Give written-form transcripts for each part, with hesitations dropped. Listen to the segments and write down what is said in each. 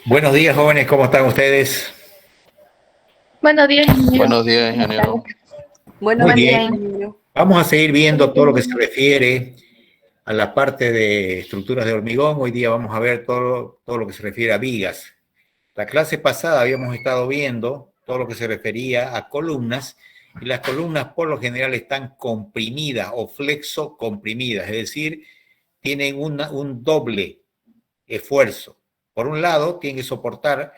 Buenos días, jóvenes, ¿cómo están ustedes? Buenos días, ingeniero. Buenos días, ingeniero. Muy bien. Vamos a seguir viendo todo lo que se refiere a la parte de estructuras de hormigón. Hoy día vamos a ver todo lo que se refiere a vigas. La clase pasada habíamos estado viendo todo lo que se refería a columnas, y las columnas por lo general están comprimidas o flexo comprimidas, es decir, tienen un doble esfuerzo. Por un lado, tienen que soportar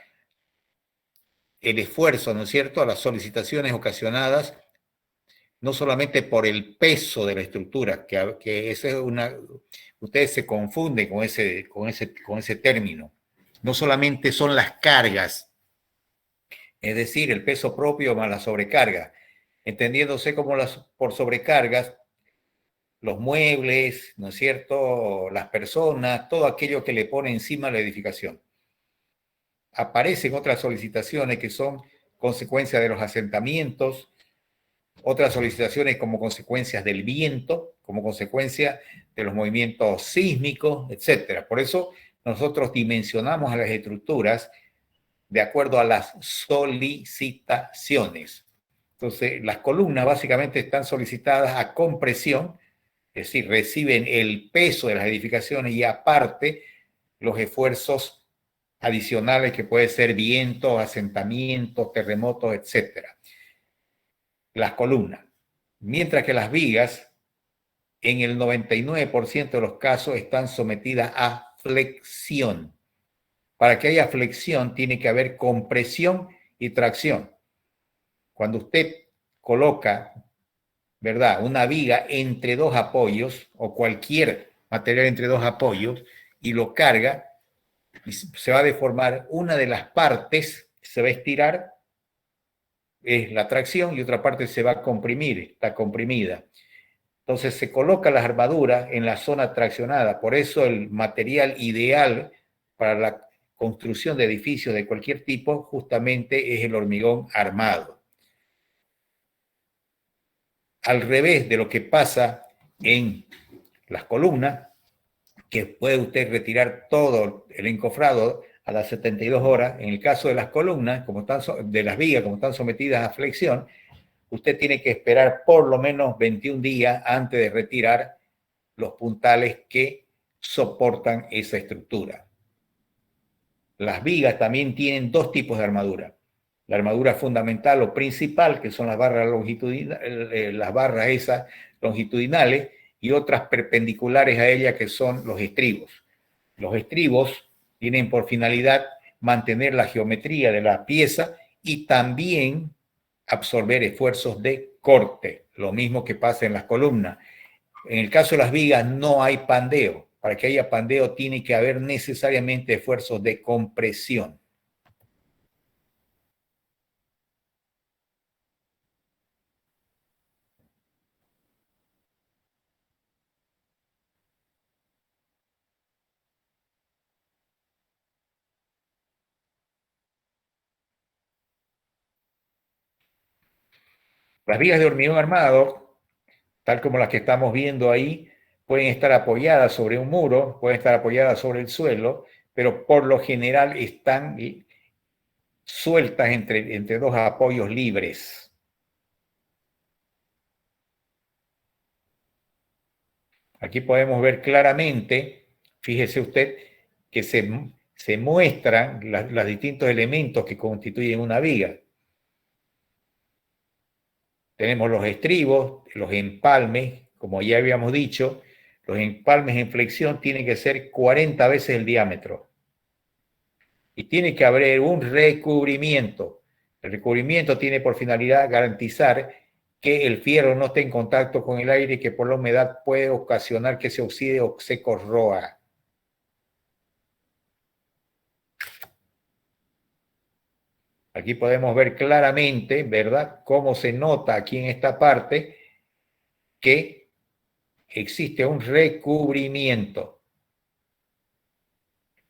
el esfuerzo, ¿no es cierto?, a las solicitaciones ocasionadas no solamente por el peso de la estructura, que esa es ustedes se confunden con ese término. No solamente son las cargas, es decir, el peso propio más la sobrecarga, entendiéndose como por sobrecargas los muebles, ¿no es cierto?, las personas, todo aquello que le pone encima a la edificación. Aparecen otras solicitaciones que son consecuencia de los asentamientos, otras solicitaciones como consecuencias del viento, como consecuencia de los movimientos sísmicos, etcétera. Por eso nosotros dimensionamos a las estructuras de acuerdo a las solicitaciones. Entonces, las columnas básicamente están solicitadas a compresión, es decir, reciben el peso de las edificaciones y aparte los esfuerzos adicionales que puede ser viento, asentamientos, terremotos, etcétera. Las columnas. Mientras que las vigas, en el 99% de los casos, están sometidas a flexión. Para que haya flexión, tiene que haber compresión y tracción. Cuando usted coloca, ¿verdad?, una viga entre dos apoyos o cualquier material entre dos apoyos y lo carga, se va a deformar una de las partes, se va a estirar, es la tracción, y otra parte se va a comprimir, está comprimida. Entonces se coloca las armaduras en la zona traccionada. Por eso el material ideal para la construcción de edificios de cualquier tipo justamente es el hormigón armado. Al revés de lo que pasa en las columnas, que puede usted retirar todo el encofrado a las 72 horas, en el caso de las columnas, de las vigas, como están sometidas a flexión, usted tiene que esperar por lo menos 21 días antes de retirar los puntales que soportan esa estructura. Las vigas también tienen dos tipos de armadura. La armadura fundamental o principal, que son las barras longitudinales, y otras perpendiculares a ella, que son los estribos. Los estribos tienen por finalidad mantener la geometría de la pieza y también absorber esfuerzos de corte, lo mismo que pasa en las columnas. En el caso de las vigas no hay pandeo. Para que haya pandeo tiene que haber necesariamente esfuerzos de compresión. Las vigas de hormigón armado, tal como las que estamos viendo ahí, pueden estar apoyadas sobre un muro, pueden estar apoyadas sobre el suelo, pero por lo general están sueltas entre dos apoyos libres. Aquí podemos ver claramente, fíjese usted, que se muestran los distintos elementos que constituyen una viga. Tenemos los estribos, los empalmes, como ya habíamos dicho, los empalmes en flexión tienen que ser 40 veces el diámetro. Y tiene que haber un recubrimiento. El recubrimiento tiene por finalidad garantizar que el fierro no esté en contacto con el aire y que por la humedad puede ocasionar que se oxide o se corroa. Aquí podemos ver claramente, ¿verdad?, cómo se nota aquí en esta parte que existe un recubrimiento.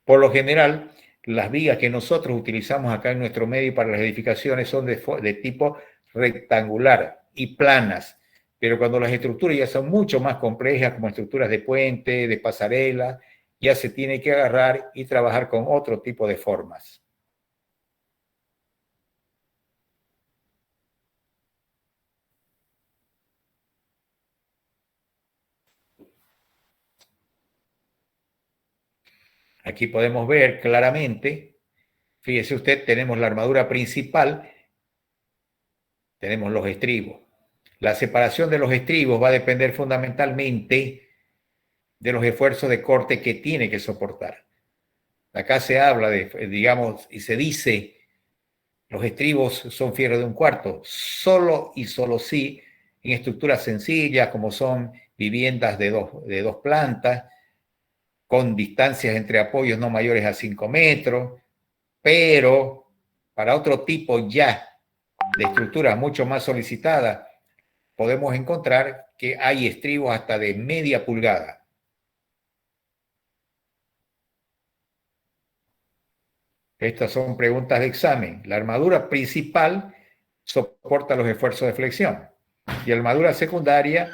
Por lo general, las vigas que nosotros utilizamos acá en nuestro medio para las edificaciones son de tipo rectangular y planas, pero cuando las estructuras ya son mucho más complejas, como estructuras de puente, de pasarela, ya se tiene que agarrar y trabajar con otro tipo de formas. Aquí podemos ver claramente, fíjese usted, tenemos la armadura principal, tenemos los estribos. La separación de los estribos va a depender fundamentalmente de los esfuerzos de corte que tiene que soportar. Acá se habla de, digamos, y se dice, los estribos son fierro de un cuarto, solo y solo sí en estructuras sencillas como son viviendas de dos plantas, con distancias entre apoyos no mayores a 5 metros, pero para otro tipo ya de estructuras mucho más solicitadas, podemos encontrar que hay estribos hasta de media pulgada. Estas son preguntas de examen. La armadura principal soporta los esfuerzos de flexión y la armadura secundaria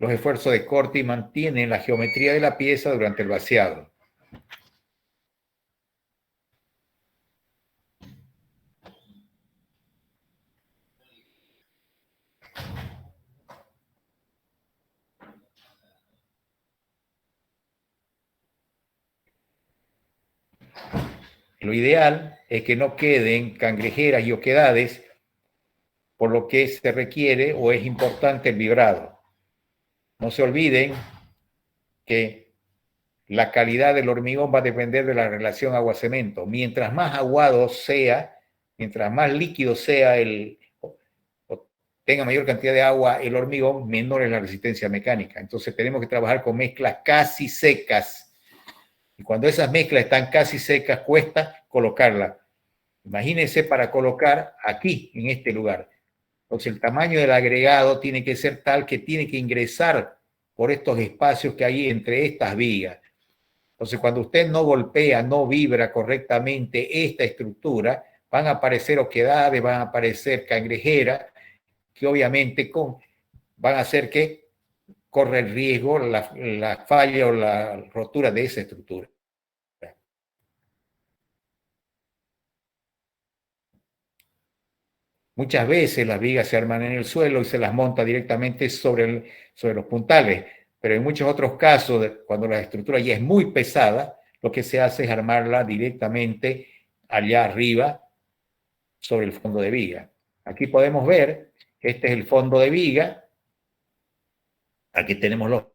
los esfuerzos de corte y mantiene la geometría de la pieza durante el vaciado. Lo ideal es que no queden cangrejeras y oquedades, por lo que se requiere o es importante el vibrado. No se olviden que la calidad del hormigón va a depender de la relación agua-cemento. Mientras más aguado sea, mientras más líquido sea o tenga mayor cantidad de agua el hormigón, menor es la resistencia mecánica. Entonces tenemos que trabajar con mezclas casi secas. Y cuando esas mezclas están casi secas, cuesta colocarla. Imagínense para colocar aquí, en este lugar. Entonces el tamaño del agregado tiene que ser tal que tiene que ingresar por estos espacios que hay entre estas vigas. Entonces cuando usted no golpea, no vibra correctamente esta estructura, van a aparecer oquedades, van a aparecer cangrejeras, que obviamente van a hacer que corra el riesgo la falla o la rotura de esa estructura. Muchas veces las vigas se arman en el suelo y se las monta directamente sobre los puntales, pero en muchos otros casos, cuando la estructura ya es muy pesada, lo que se hace es armarla directamente allá arriba sobre el fondo de viga. Aquí podemos ver, este es el fondo de viga, aquí tenemos los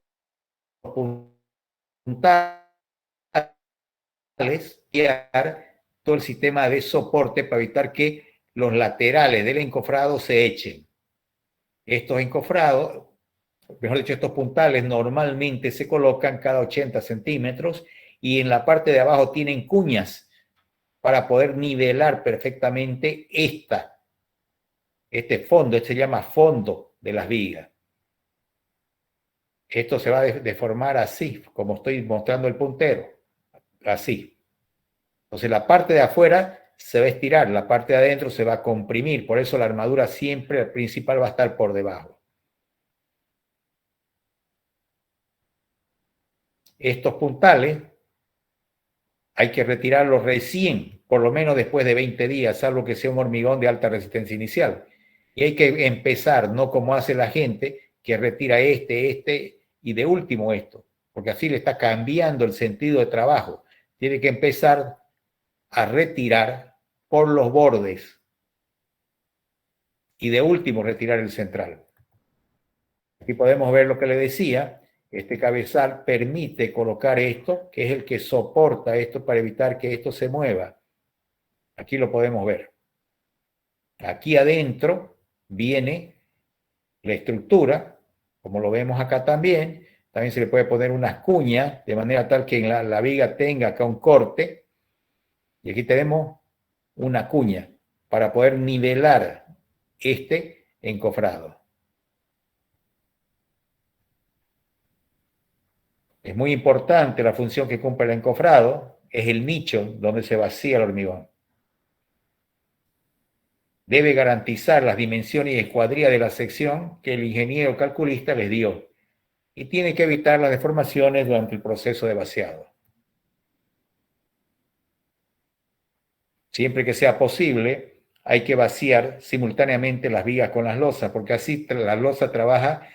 puntales y todo el sistema de soporte para evitar que los laterales del encofrado se echen. Estos encofrados, mejor dicho, estos puntales normalmente se colocan cada 80 centímetros y en la parte de abajo tienen cuñas para poder nivelar perfectamente este fondo. Este se llama fondo de las vigas. Esto se va a deformar así, como estoy mostrando el puntero, así. Entonces la parte de afuera se va a estirar, la parte de adentro se va a comprimir, por eso la armadura siempre, el principal, va a estar por debajo. estos puntales hay que retirarlos recién, por lo menos después de 20 días, salvo que sea un hormigón de alta resistencia inicial. Y hay que empezar, no como hace la gente, que retira este, y de último esto, porque así le está cambiando el sentido de trabajo. Tiene que empezar a retirar por los bordes y de último retirar el central. Aquí podemos ver lo que le decía. Este cabezal permite colocar esto, que es el que soporta esto para evitar que esto se mueva. Aquí lo podemos ver. Aquí adentro viene la estructura, como lo vemos acá también. También se le puede poner unas cuñas, de manera tal que la viga tenga acá un corte. Y aquí tenemos una cuña para poder nivelar este encofrado. Es muy importante la función que cumple el encofrado, es el nicho donde se vacía el hormigón. Debe garantizar las dimensiones y escuadría de la sección que el ingeniero calculista les dio y tiene que evitar las deformaciones durante el proceso de vaciado. Siempre que sea posible, hay que vaciar simultáneamente las vigas con las losas, porque así la losa trabaja,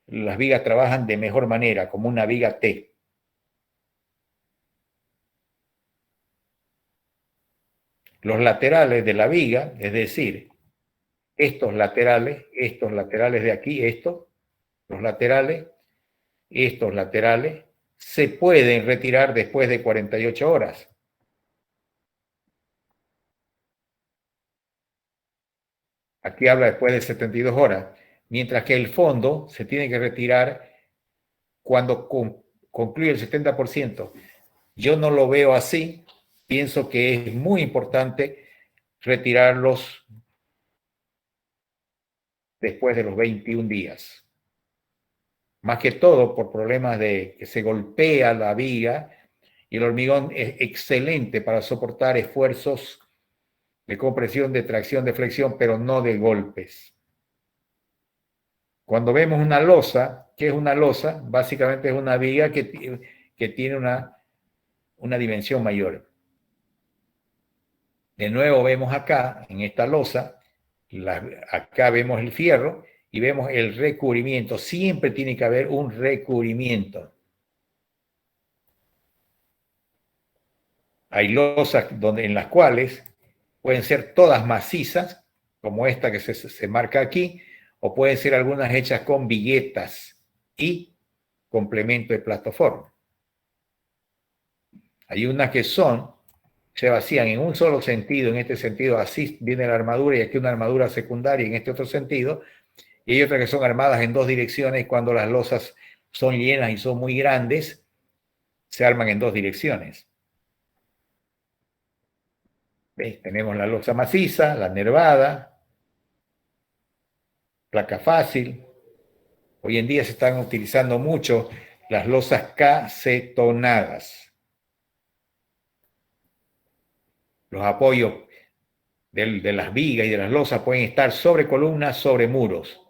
las vigas trabajan de mejor manera, como una viga T. Los laterales de la viga, es decir, estos laterales de aquí, los laterales, estos laterales, se pueden retirar después de 48 horas. Aquí habla después de 72 horas, mientras que el fondo se tiene que retirar cuando concluye el 70%. Yo no lo veo así, pienso que es muy importante retirarlos después de los 21 días. Más que todo por problemas de que se golpea la viga y el hormigón es excelente para soportar esfuerzos de compresión, de tracción, de flexión, pero no de golpes. Cuando vemos una losa, ¿qué es una losa? Básicamente es una viga que tiene una dimensión mayor. De nuevo vemos acá, en esta losa, acá vemos el fierro y vemos el recubrimiento. Siempre tiene que haber un recubrimiento. Hay losas en las cuales pueden ser todas macizas, como esta que se marca aquí, o pueden ser algunas hechas con viguetas y complemento de plataforma. Hay unas que se vacían en un solo sentido, en este sentido así viene la armadura y aquí una armadura secundaria en este otro sentido, y hay otras que son armadas en dos direcciones cuando las losas son llenas y son muy grandes, se arman en dos direcciones. ¿Ves? Tenemos la losa maciza, la nervada, placa fácil. Hoy en día se están utilizando mucho las losas casetonadas. Los apoyos de las vigas y de las losas pueden estar sobre columnas, sobre muros.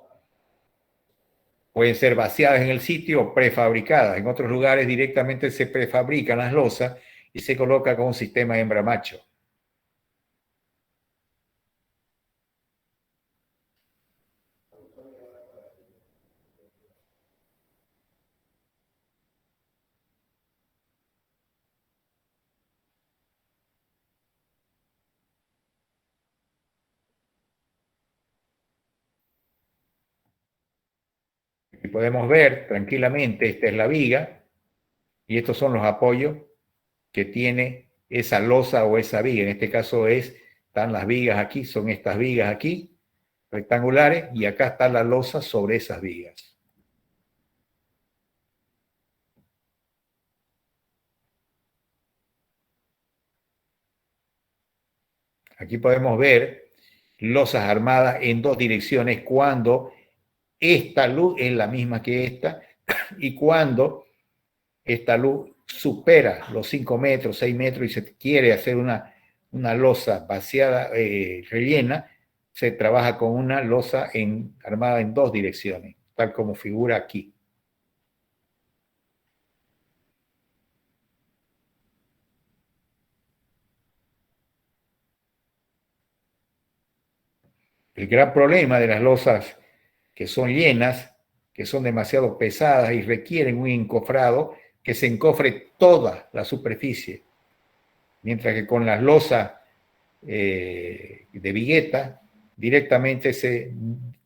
Pueden ser vaciadas en el sitio o prefabricadas. En otros lugares directamente se prefabrican las losas y se coloca con un sistema hembra-macho. Y podemos ver tranquilamente, esta es la viga y estos son los apoyos que tiene esa losa o esa viga. En este caso están las vigas aquí, son estas vigas aquí, rectangulares, y acá está la losa sobre esas vigas. Aquí podemos ver losas armadas en dos direcciones cuando esta luz es la misma que esta y cuando esta luz supera los 5 metros, 6 metros y se quiere hacer una losa vaciada, rellena, se trabaja con una losa armada en dos direcciones, tal como figura aquí. El gran problema de las losas que son llenas, que son demasiado pesadas y requieren un encofrado, que se encofre toda la superficie. Mientras que con las losas de vigueta, directamente se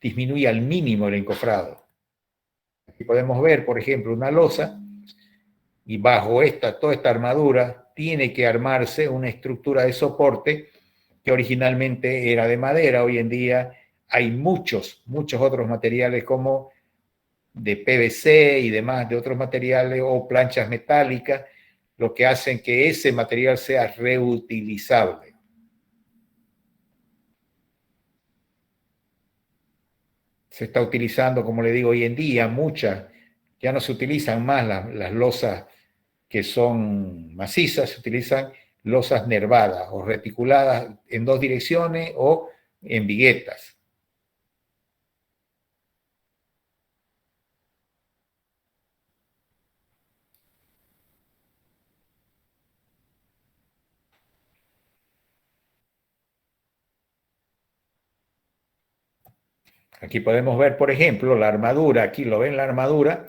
disminuye al mínimo el encofrado. Aquí podemos ver, por ejemplo, una losa, y bajo toda esta armadura tiene que armarse una estructura de soporte que originalmente era de madera. Hoy en día hay muchos otros materiales como de PVC y demás, de otros materiales o planchas metálicas, lo que hacen que ese material sea reutilizable. Se está utilizando, como le digo, hoy en día ya no se utilizan más las losas que son macizas, se utilizan losas nervadas o reticuladas en dos direcciones o en viguetas. Aquí podemos ver, por ejemplo, la armadura. Aquí lo ven la armadura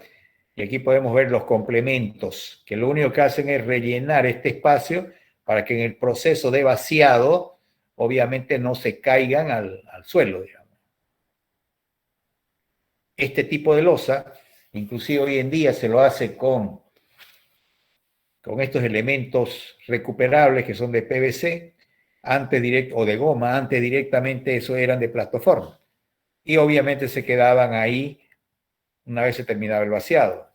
y aquí podemos ver los complementos, que lo único que hacen es rellenar este espacio para que en el proceso de vaciado, obviamente, no se caigan al suelo, digamos. Este tipo de losa, inclusive hoy en día se lo hace con estos elementos recuperables que son de PVC, o de goma, antes directamente eso eran de plastoforma. Y obviamente se quedaban ahí una vez se terminaba el vaciado.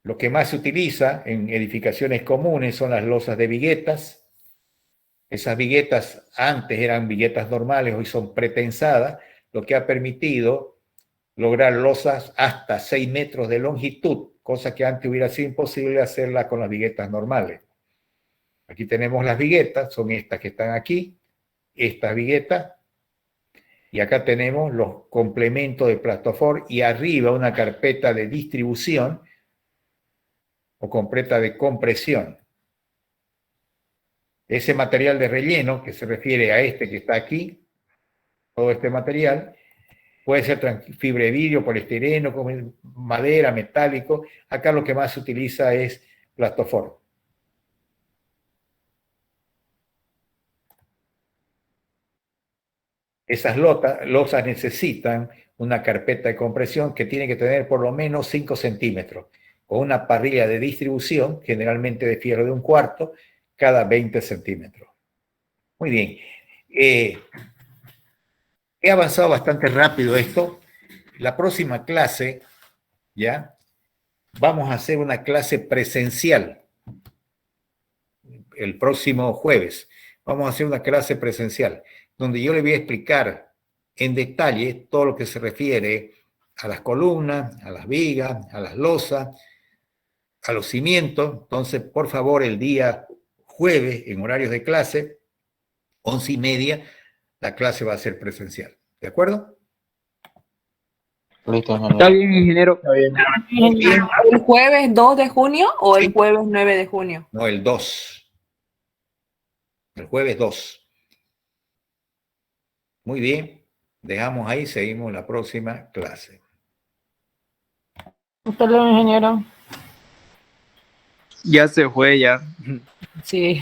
Lo que más se utiliza en edificaciones comunes son las losas de viguetas. Esas viguetas antes eran viguetas normales, hoy son pretensadas, lo que ha permitido lograr losas hasta 6 metros de longitud, cosa que antes hubiera sido imposible hacerla con las viguetas normales. Aquí tenemos las viguetas, son estas que están aquí, estas viguetas, y acá tenemos los complementos de plastofor y arriba una carpeta de distribución o carpeta de compresión. Ese material de relleno, que se refiere a este que está aquí, todo este material, puede ser fibra de vidrio, poliestireno, madera, metálico. Acá lo que más se utiliza es plastofor. Esas losas necesitan una carpeta de compresión que tiene que tener por lo menos 5 centímetros, con una parrilla de distribución, generalmente de fierro de 1/4, cada 20 centímetros. Muy bien. He avanzado bastante rápido esto. La próxima clase, ¿ya? Vamos a hacer una clase presencial. El próximo jueves vamos a hacer una clase presencial, donde yo le voy a explicar en detalle todo lo que se refiere a las columnas, a las vigas, a las losas, a los cimientos. Entonces, por favor, el día jueves, en horarios de clase, 11:30, la clase va a ser presencial. ¿De acuerdo? Listo, ingeniero. Está bien, ingeniero. Está bien. Muy bien. ¿El jueves 2 de junio o el jueves 9 de junio? No, el 2. El jueves 2. Muy bien. Dejamos ahí, seguimos la próxima clase. Hasta luego, ingeniero. Ya se fue, ya. Sí.